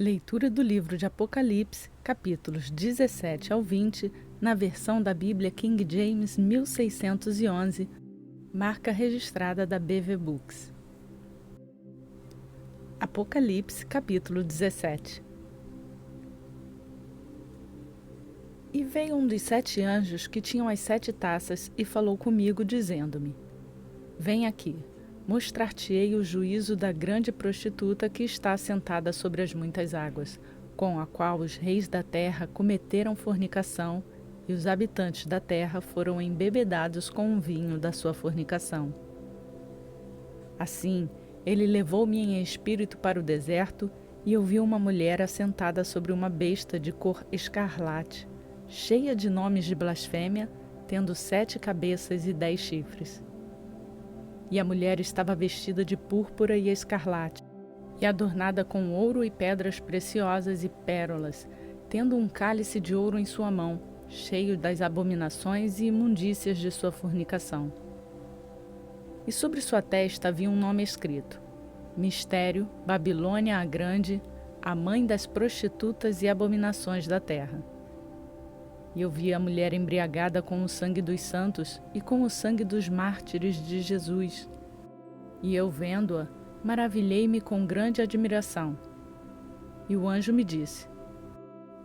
Leitura do livro de Apocalipse, capítulos 17 ao 20, na versão da Bíblia King James 1611, marca registrada da BV Books. Apocalipse, capítulo 17. E veio um dos 7 anjos que tinham as 7 taças e falou comigo, dizendo-me: Vem aqui, mostrar-te-ei o juízo da grande prostituta que está assentada sobre as muitas águas, com a qual os reis da terra cometeram fornicação, e os habitantes da terra foram embebedados com o vinho da sua fornicação. Assim, ele levou-me em espírito para o deserto, e eu vi uma mulher assentada sobre uma besta de cor escarlate, cheia de nomes de blasfêmia, tendo 7 cabeças e 10 chifres. E a mulher estava vestida de púrpura e escarlate, e adornada com ouro e pedras preciosas e pérolas, tendo um cálice de ouro em sua mão, cheio das abominações e imundícias de sua fornicação. E sobre sua testa havia um nome escrito: Mistério, Babilônia a Grande, a mãe das prostitutas e abominações da terra. E eu vi a mulher embriagada com o sangue dos santos e com o sangue dos mártires de Jesus. E eu, vendo-a, maravilhei-me com grande admiração. E o anjo me disse: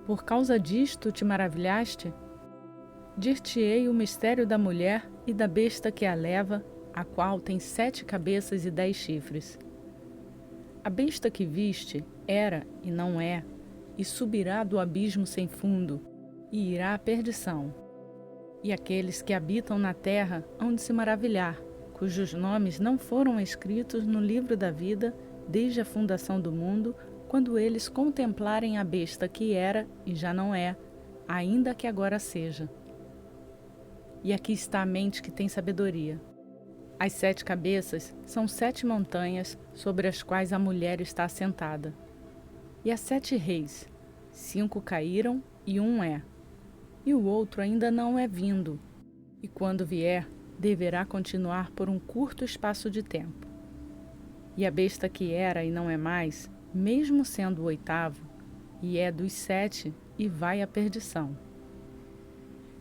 Por causa disto te maravilhaste? Dir-te-ei o mistério da mulher e da besta que a leva, a qual tem 7 cabeças e 10 chifres. A besta que viste era e não é, e subirá do abismo sem fundo, e irá à perdição. E aqueles que habitam na terra hão de se maravilhar, cujos nomes não foram escritos no livro da vida desde a fundação do mundo, quando eles contemplarem a besta que era e já não é, ainda que agora seja. E aqui está a mente que tem sabedoria. As 7 cabeças são 7 montanhas sobre as quais a mulher está assentada. E há 7 reis, 5 caíram e um é. E o outro ainda não é vindo, e quando vier, deverá continuar por um curto espaço de tempo. E a besta que era e não é mais, mesmo sendo o 8º, e é dos 7, e vai à perdição.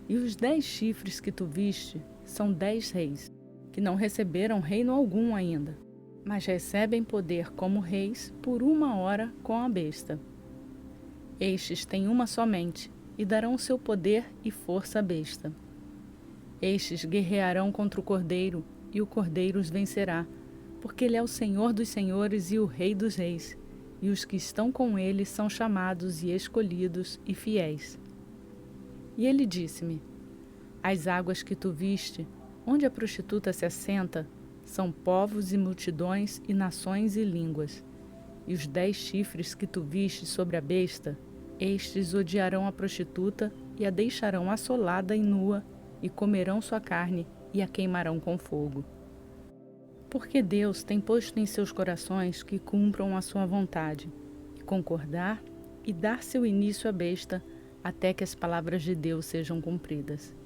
E os 10 chifres que tu viste são 10 reis, que não receberam reino algum ainda, mas recebem poder como reis por 1 hora com a besta. Estes têm uma somente, e darão seu poder e força à besta. Estes guerrearão contra o Cordeiro, e o Cordeiro os vencerá, porque ele é o Senhor dos senhores e o Rei dos reis, e os que estão com ele são chamados e escolhidos e fiéis. E ele disse-me: As águas que tu viste, onde a prostituta se assenta, são povos e multidões e nações e línguas. E os 10 chifres que tu viste sobre a besta, estes odiarão a prostituta e a deixarão assolada e nua, e comerão sua carne e a queimarão com fogo. Porque Deus tem posto em seus corações que cumpram a sua vontade, e concordar e dar seu início à besta, até que as palavras de Deus sejam cumpridas.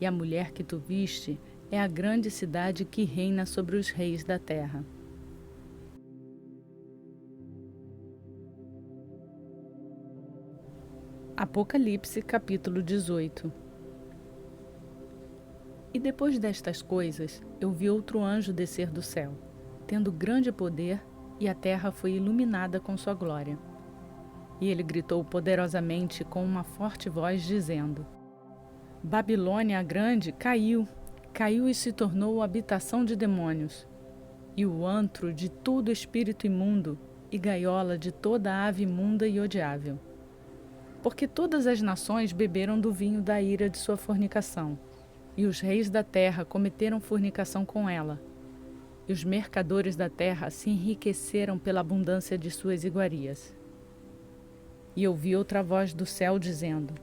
E a mulher que tu viste é a grande cidade que reina sobre os reis da terra. Apocalipse, capítulo 18. E depois destas coisas, eu vi outro anjo descer do céu, tendo grande poder, e a terra foi iluminada com sua glória. E ele gritou poderosamente com uma forte voz, dizendo: Babilônia a grande caiu, caiu e se tornou habitação de demônios, e o antro de todo espírito imundo, e gaiola de toda ave imunda e odiável. Porque todas as nações beberam do vinho da ira de sua fornicação, e os reis da terra cometeram fornicação com ela, e os mercadores da terra se enriqueceram pela abundância de suas iguarias. E ouvi outra voz do céu dizendo: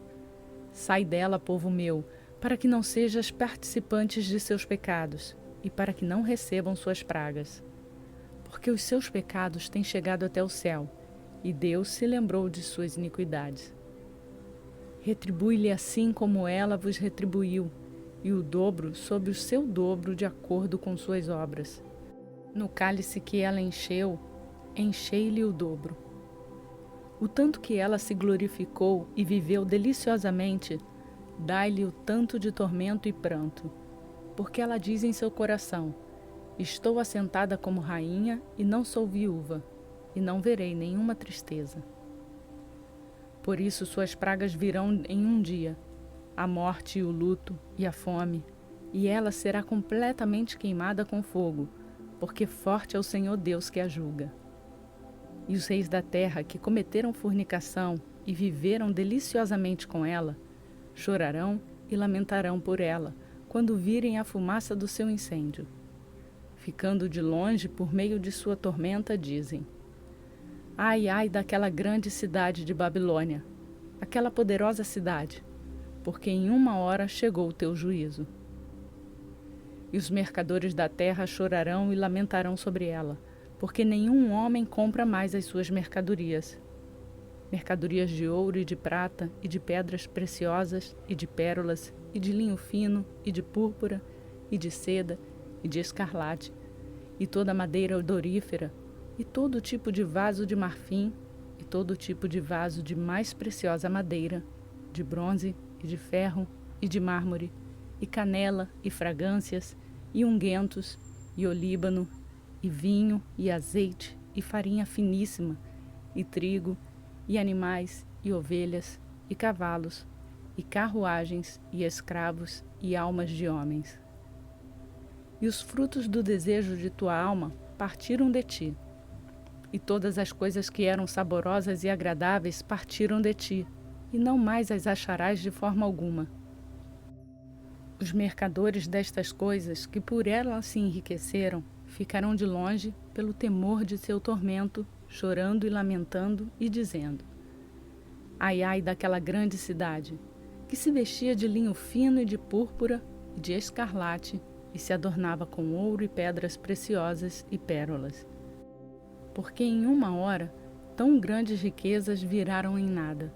Sai dela, povo meu, para que não sejas participantes de seus pecados, e para que não recebam suas pragas. Porque os seus pecados têm chegado até o céu, e Deus se lembrou de suas iniquidades. Retribui-lhe assim como ela vos retribuiu, e o dobro sobre o seu dobro de acordo com suas obras. No cálice que ela encheu, enchei-lhe o dobro. O tanto que ela se glorificou e viveu deliciosamente, dai-lhe o tanto de tormento e pranto. Porque ela diz em seu coração: estou assentada como rainha e não sou viúva, e não verei nenhuma tristeza. Por isso suas pragas virão em um dia, a morte e o luto e a fome, e ela será completamente queimada com fogo, porque forte é o Senhor Deus que a julga. E os reis da terra que cometeram fornicação e viveram deliciosamente com ela, chorarão e lamentarão por ela, quando virem a fumaça do seu incêndio. Ficando de longe por meio de sua tormenta, dizem: ai, ai daquela grande cidade de Babilônia, aquela poderosa cidade, porque em uma hora chegou o teu juízo. E os mercadores da terra chorarão e lamentarão sobre ela, porque nenhum homem compra mais as suas mercadorias. Mercadorias de ouro e de prata, e de pedras preciosas, e de pérolas, e de linho fino, e de púrpura, e de seda, e de escarlate, e toda madeira odorífera, e todo tipo de vaso de marfim, e todo tipo de vaso de mais preciosa madeira, de bronze, e de ferro, e de mármore, e canela, e fragrâncias, e unguentos, e olíbano, e vinho, e azeite, e farinha finíssima, e trigo, e animais, e ovelhas, e cavalos, e carruagens, e escravos, e almas de homens. E os frutos do desejo de tua alma partiram de ti, e todas as coisas que eram saborosas e agradáveis partiram de ti, e não mais as acharás de forma alguma. Os mercadores destas coisas, que por ela se enriqueceram, ficarão de longe pelo temor de seu tormento, chorando e lamentando e dizendo: ai, ai daquela grande cidade, que se vestia de linho fino e de púrpura e de escarlate, e se adornava com ouro e pedras preciosas e pérolas. Porque em uma hora tão grandes riquezas viraram em nada,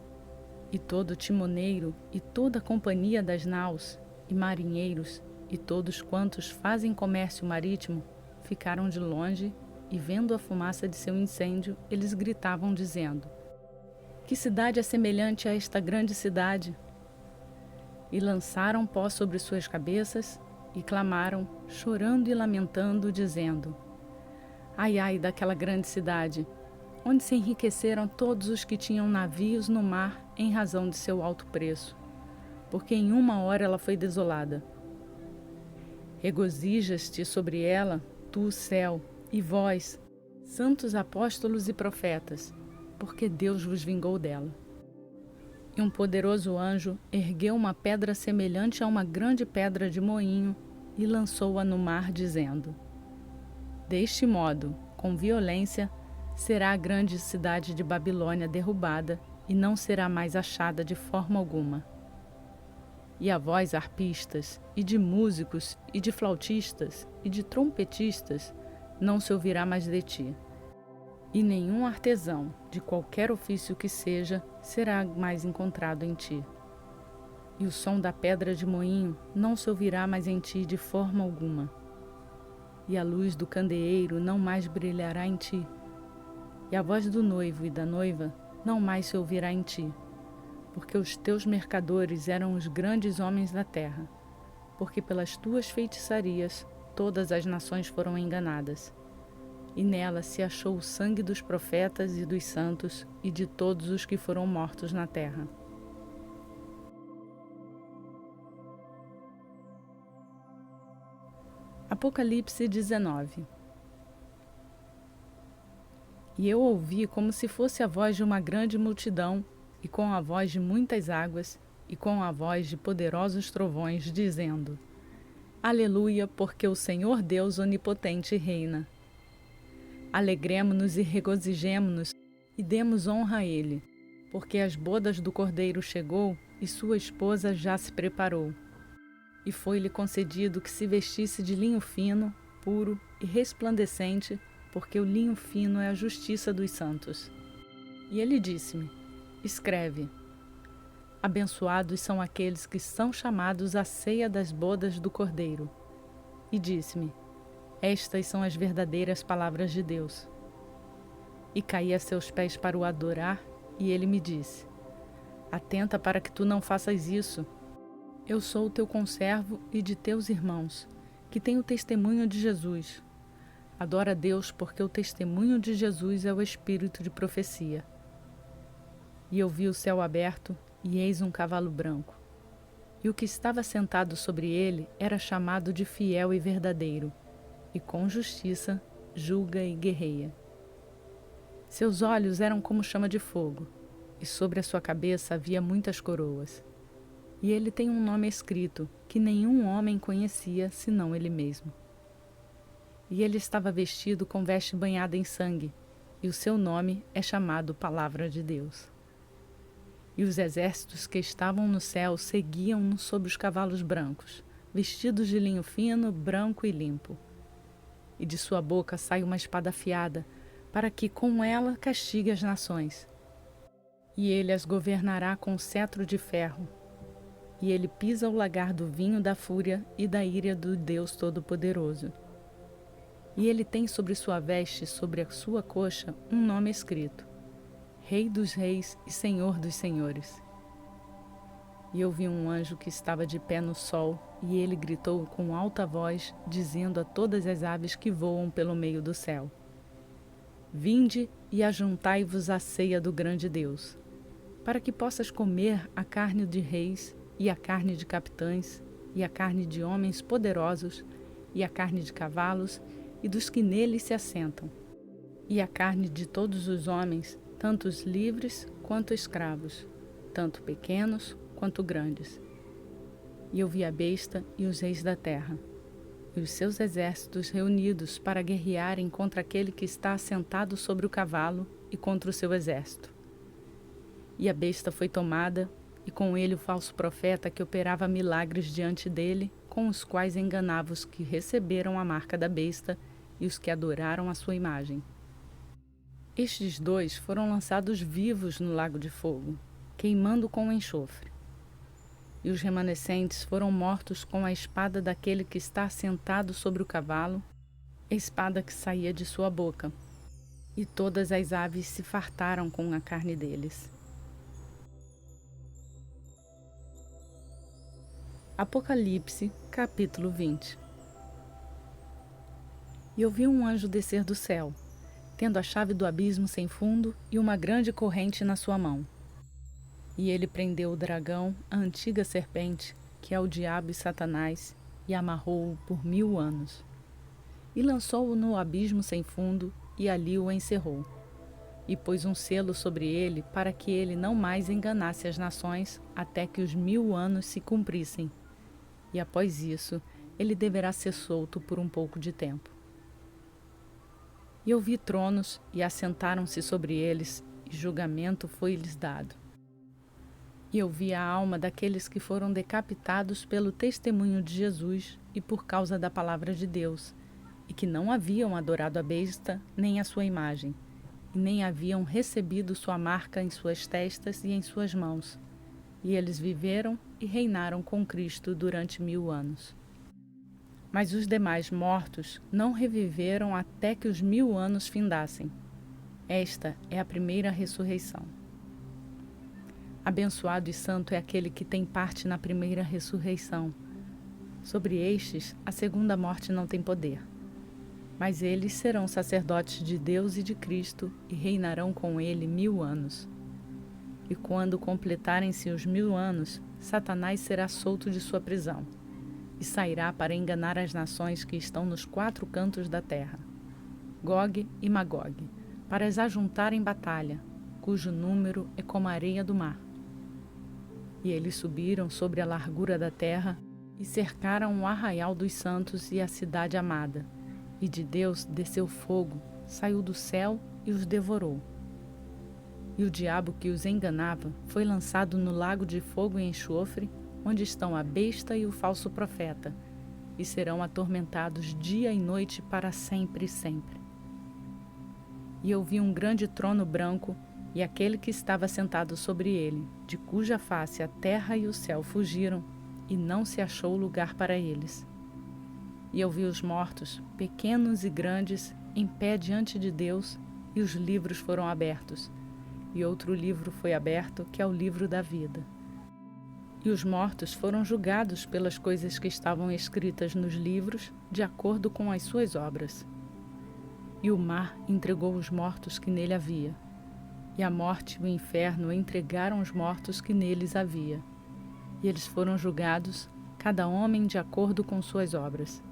e todo timoneiro e toda a companhia das naus, e marinheiros, e todos quantos fazem comércio marítimo, ficaram de longe, e vendo a fumaça de seu incêndio, eles gritavam dizendo: que cidade é semelhante a esta grande cidade? E lançaram pó sobre suas cabeças, e clamaram, chorando e lamentando, dizendo: ai, ai daquela grande cidade, onde se enriqueceram todos os que tinham navios no mar em razão de seu alto preço, porque em uma hora ela foi desolada. Regozijas-te sobre ela, tu, céu, e vós, santos apóstolos e profetas, porque Deus vos vingou dela. E um poderoso anjo ergueu uma pedra semelhante a uma grande pedra de moinho e lançou-a no mar, dizendo: deste modo, com violência, será a grande cidade de Babilônia derrubada e não será mais achada de forma alguma. E a vós, arpistas, e de músicos, e de flautistas, e de trompetistas, não se ouvirá mais de ti. E nenhum artesão, de qualquer ofício que seja, será mais encontrado em ti. E o som da pedra de moinho não se ouvirá mais em ti de forma alguma. E a luz do candeeiro não mais brilhará em ti. E a voz do noivo e da noiva não mais se ouvirá em ti. Porque os teus mercadores eram os grandes homens da terra. Porque pelas tuas feitiçarias todas as nações foram enganadas. E nela se achou o sangue dos profetas e dos santos e de todos os que foram mortos na terra. Apocalipse 19. E eu ouvi como se fosse a voz de uma grande multidão, e com a voz de muitas águas, e com a voz de poderosos trovões, dizendo: aleluia, porque o Senhor Deus onipotente reina. Alegremo-nos e regozijemo-nos, e demos honra a Ele, porque as bodas do Cordeiro chegou, e sua esposa já se preparou. E foi-lhe concedido que se vestisse de linho fino, puro e resplandecente, porque o linho fino é a justiça dos santos. E ele disse-me: escreve: abençoados são aqueles que são chamados à ceia das bodas do Cordeiro. E disse-me: estas são as verdadeiras palavras de Deus. E caí a seus pés para o adorar, e ele me disse: Atenta para que tu não faças isso. Eu sou o teu conservo e de teus irmãos, que têm o testemunho de Jesus. Adora a Deus, porque o testemunho de Jesus é o espírito de profecia. E eu vi o céu aberto, e eis um cavalo branco. E o que estava sentado sobre ele era chamado de Fiel e Verdadeiro, e com justiça julga e guerreia. Seus olhos eram como chama de fogo, e sobre a sua cabeça havia muitas coroas. E ele tem um nome escrito, que nenhum homem conhecia, senão ele mesmo. E ele estava vestido com veste banhada em sangue, e o seu nome é chamado Palavra de Deus. E os exércitos que estavam no céu seguiam-no sob os cavalos brancos, vestidos de linho fino, branco e limpo. E de sua boca sai uma espada afiada, para que com ela castigue as nações. E ele as governará com cetro de ferro. E ele pisa o lagar do vinho da fúria e da ira do Deus Todo-Poderoso. E ele tem sobre sua veste, sobre a sua coxa, um nome escrito: Rei dos Reis e Senhor dos Senhores. E eu vi um anjo que estava de pé no sol, e ele gritou com alta voz, dizendo a todas as aves que voam pelo meio do céu: Vinde e ajuntai-vos à ceia do grande Deus, para que possas comer a carne de reis, e a carne de capitães, e a carne de homens poderosos, e a carne de cavalos, e dos que neles se assentam, e a carne de todos os homens, tanto os livres quanto escravos, tanto pequenos quanto grandes. E eu vi a besta e os reis da terra, e os seus exércitos reunidos para guerrearem contra aquele que está assentado sobre o cavalo e contra o seu exército. E a besta foi tomada, e com ele o falso profeta que operava milagres diante dele, com os quais enganava os que receberam a marca da besta e os que adoraram a sua imagem. Estes dois foram lançados vivos no lago de fogo, queimando com enxofre. E os remanescentes foram mortos com a espada daquele que está sentado sobre o cavalo, a espada que saía de sua boca. E todas as aves se fartaram com a carne deles. Apocalipse, capítulo 20. E eu vi um anjo descer do céu, tendo a chave do abismo sem fundo e uma grande corrente na sua mão. E ele prendeu o dragão, a antiga serpente, que é o diabo e Satanás, e amarrou-o por 1000 anos. E lançou-o no abismo sem fundo, e ali o encerrou. E pôs um selo sobre ele, para que ele não mais enganasse as nações, até que os 1000 anos se cumprissem. E após isso, ele deverá ser solto por um pouco de tempo. E eu vi tronos, e assentaram-se sobre eles, e julgamento foi-lhes dado. E eu vi a alma daqueles que foram decapitados pelo testemunho de Jesus e por causa da palavra de Deus, e que não haviam adorado a besta nem a sua imagem, e nem haviam recebido sua marca em suas testas e em suas mãos. E eles viveram e reinaram com Cristo durante 1000 anos. Mas os demais mortos não reviveram até que os 1000 anos findassem. Esta é a primeira ressurreição. Abençoado e santo é aquele que tem parte na primeira ressurreição. Sobre estes, a segunda morte não tem poder. Mas eles serão sacerdotes de Deus e de Cristo e reinarão com ele 1000 anos. E quando completarem-se os 1000 anos, Satanás será solto de sua prisão e sairá para enganar as nações que estão nos 4 cantos da terra, Gog e Magog, para as ajuntar em batalha, cujo número é como a areia do mar. E eles subiram sobre a largura da terra e cercaram o arraial dos santos e a cidade amada. E de Deus desceu fogo, saiu do céu e os devorou. E o diabo que os enganava foi lançado no lago de fogo e enxofre, onde estão a besta e o falso profeta, e serão atormentados dia e noite para sempre e sempre. E eu vi um grande trono branco, e aquele que estava sentado sobre ele, de cuja face a terra e o céu fugiram, e não se achou lugar para eles. E eu vi os mortos, pequenos e grandes, em pé diante de Deus, e os livros foram abertos. e outro livro foi aberto, que é o livro da vida. E os mortos foram julgados pelas coisas que estavam escritas nos livros, de acordo com as suas obras. E o mar entregou os mortos que nele havia, e a morte e o inferno entregaram os mortos que neles havia. E eles foram julgados, cada homem de acordo com suas obras.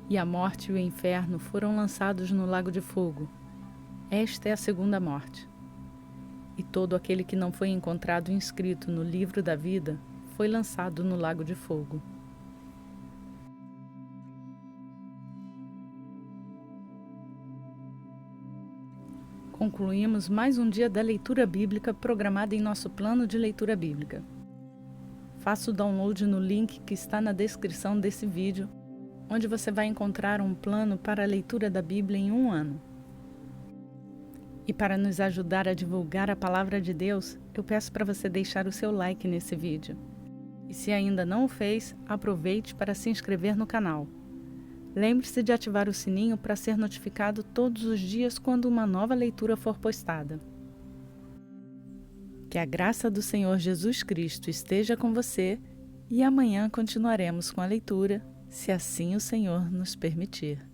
E a morte e o inferno foram lançados no lago de fogo. Esta é a segunda morte. E todo aquele que não foi encontrado inscrito no livro da vida foi lançado no lago de fogo. Concluímos mais um dia da leitura bíblica programada em nosso plano de leitura bíblica. Faça o download no link que está na descrição desse vídeo, onde você vai encontrar um plano para a leitura da Bíblia em um ano. E para nos ajudar a divulgar a Palavra de Deus, eu peço para você deixar o seu like nesse vídeo. E se ainda não o fez, aproveite para se inscrever no canal. Lembre-se de ativar o sininho para ser notificado todos os dias quando uma nova leitura for postada. Que a graça do Senhor Jesus Cristo esteja com você e amanhã continuaremos com a leitura, se assim o Senhor nos permitir.